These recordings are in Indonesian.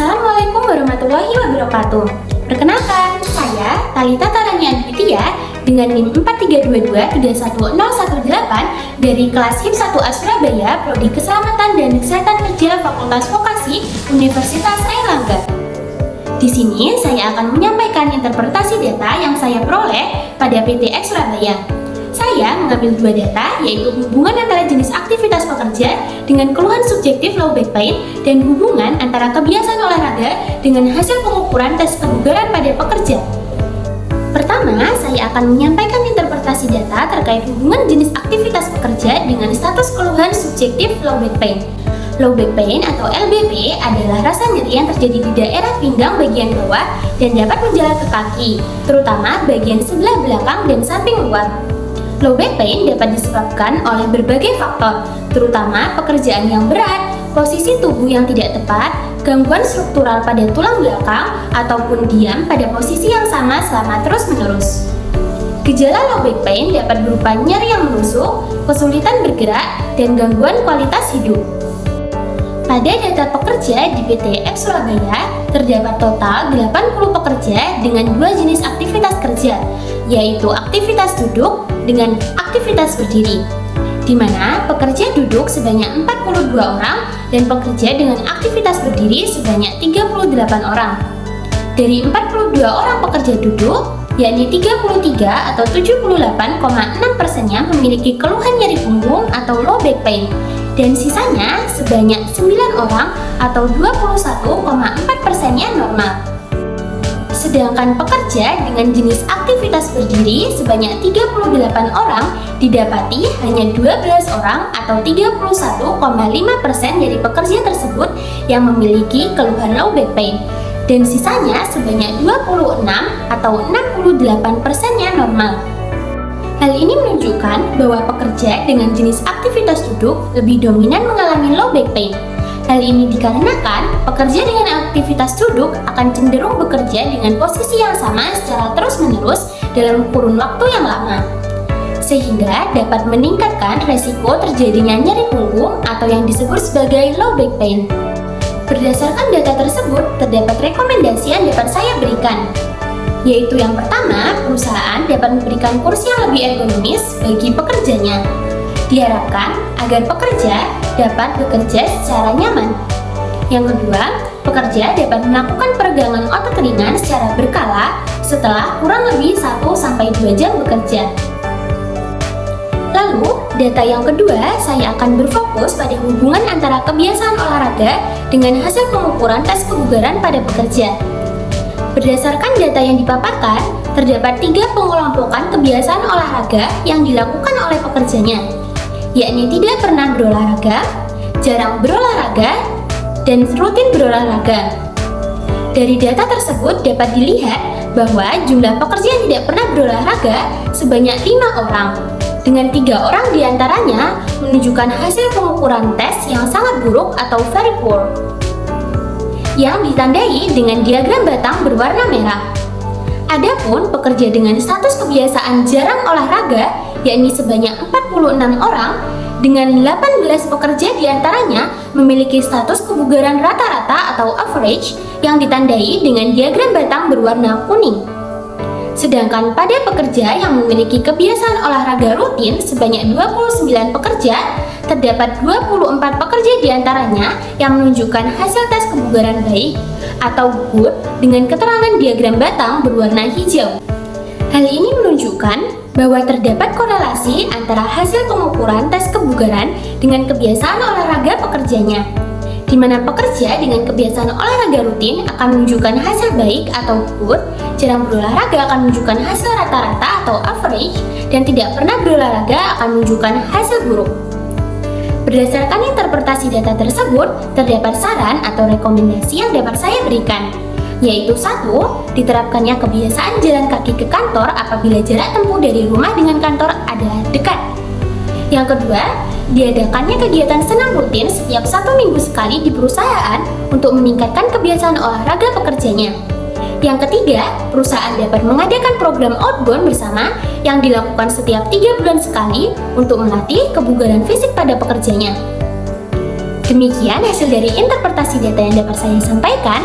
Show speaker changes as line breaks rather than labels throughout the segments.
Assalamualaikum warahmatullahi wabarakatuh. Perkenalkan, saya Talita Taranya Aditya dengan NIM 4322311018 dari kelas HIP 1A Surabaya, Prodi Keselamatan dan Kesehatan Kerja Fakultas Vokasi Universitas Airlangga. Di sini saya akan menyampaikan interpretasi data yang saya peroleh pada PTX Surabaya. Saya mengambil dua data, yaitu hubungan antara jenis aktivitas pekerja dengan keluhan subjektif low back pain dan hubungan antara kebiasaan olahraga dengan hasil pengukuran tes kebugaran pada pekerja. Pertama, saya akan menyampaikan interpretasi data terkait hubungan jenis aktivitas pekerja dengan status keluhan subjektif low back pain. Low back pain atau LBP adalah rasa nyeri yang terjadi di daerah pinggang bagian bawah dan dapat menjalar ke kaki, terutama bagian sebelah belakang dan samping luar. Low back pain dapat disebabkan oleh berbagai faktor, terutama pekerjaan yang berat, posisi tubuh yang tidak tepat, gangguan struktural pada tulang belakang, ataupun diam pada posisi yang sama selama terus-menerus. Gejala low back pain dapat berupa nyeri yang menusuk, kesulitan bergerak, dan gangguan kualitas hidup. Pada data pekerja di PTX Surabaya, terdapat total 80 pekerja dengan dua jenis aktivitas kerja, yaitu aktivitas duduk dengan aktivitas berdiri, di mana pekerja duduk sebanyak 42 orang dan pekerja dengan aktivitas berdiri sebanyak 38 orang. Dari 42 orang pekerja duduk, yakni 33 atau 78,6%-nya memiliki keluhan nyeri punggung atau low back pain, dan sisanya sebanyak 9 orang atau 21,4%-nya normal. Sedangkan pekerja dengan jenis aktivitas berdiri sebanyak 38 orang didapati hanya 12 orang atau 31,5% dari pekerja tersebut yang memiliki keluhan low back pain, dan sisanya sebanyak 26 atau 68%-nya normal. Hal ini menunjukkan bahwa pekerja dengan jenis aktivitas duduk lebih dominan mengalami low back pain. Hal ini dikarenakan pekerja dengan aktivitas duduk akan cenderung bekerja dengan posisi yang sama secara terus-menerus dalam kurun waktu yang lama, sehingga dapat meningkatkan resiko terjadinya nyeri punggung atau yang disebut sebagai low back pain. Berdasarkan data tersebut, terdapat rekomendasi yang dapat saya berikan, yaitu yang pertama, perusahaan dapat memberikan kursi yang lebih ergonomis bagi pekerjanya. Diharapkan agar pekerja dapat bekerja secara nyaman. Yang kedua, pekerja dapat melakukan peregangan otot ringan secara berkala setelah kurang lebih 1-2 jam bekerja. Lalu, data yang kedua, saya akan berfokus pada hubungan antara kebiasaan olahraga dengan hasil pengukuran tes kebugaran pada pekerja. Berdasarkan data yang dipaparkan, terdapat 3 pengelompokan kebiasaan olahraga yang dilakukan oleh pekerjanya, yakni tidak pernah berolahraga, jarang berolahraga, dan rutin berolahraga. Dari data tersebut dapat dilihat bahwa jumlah pekerja yang tidak pernah berolahraga sebanyak 5 orang, dengan 3 orang diantaranya menunjukkan hasil pengukuran tes yang sangat buruk atau very poor, yang ditandai dengan diagram batang berwarna merah. Adapun pekerja dengan status kebiasaan jarang olahraga, yakni sebanyak 46 orang, dengan 18 pekerja diantaranya memiliki status kebugaran rata-rata atau average yang ditandai dengan diagram batang berwarna kuning. Sedangkan pada pekerja yang memiliki kebiasaan olahraga rutin sebanyak 29 pekerja, terdapat 24 pekerja diantaranya yang menunjukkan hasil tes kebugaran baik atau good dengan keterangan diagram batang berwarna hijau. Hal ini menunjukkan bahwa terdapat korelasi antara hasil pengukuran tes kebugaran dengan kebiasaan olahraga pekerjanya, di mana pekerja dengan kebiasaan olahraga rutin akan menunjukkan hasil baik atau good, jarang berolahraga akan menunjukkan hasil rata-rata atau average, dan tidak pernah berolahraga akan menunjukkan hasil buruk. Berdasarkan interpretasi data tersebut, terdapat saran atau rekomendasi yang dapat saya berikan, yaitu 1. Diterapkannya kebiasaan jalan kaki ke kantor apabila jarak tempuh dari rumah dengan kantor adalah dekat. Yang kedua, diadakannya kegiatan senam rutin setiap 1 minggu sekali di perusahaan untuk meningkatkan kebiasaan olahraga pekerjanya. Yang ketiga, perusahaan dapat mengadakan program outbound bersama yang dilakukan setiap 3 bulan sekali untuk melatih kebugaran fisik pada pekerjanya. Demikian hasil dari interpretasi data yang dapat saya sampaikan.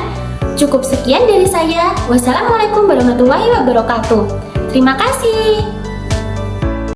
Cukup sekian dari saya. Wassalamualaikum warahmatullahi wabarakatuh. Terima kasih.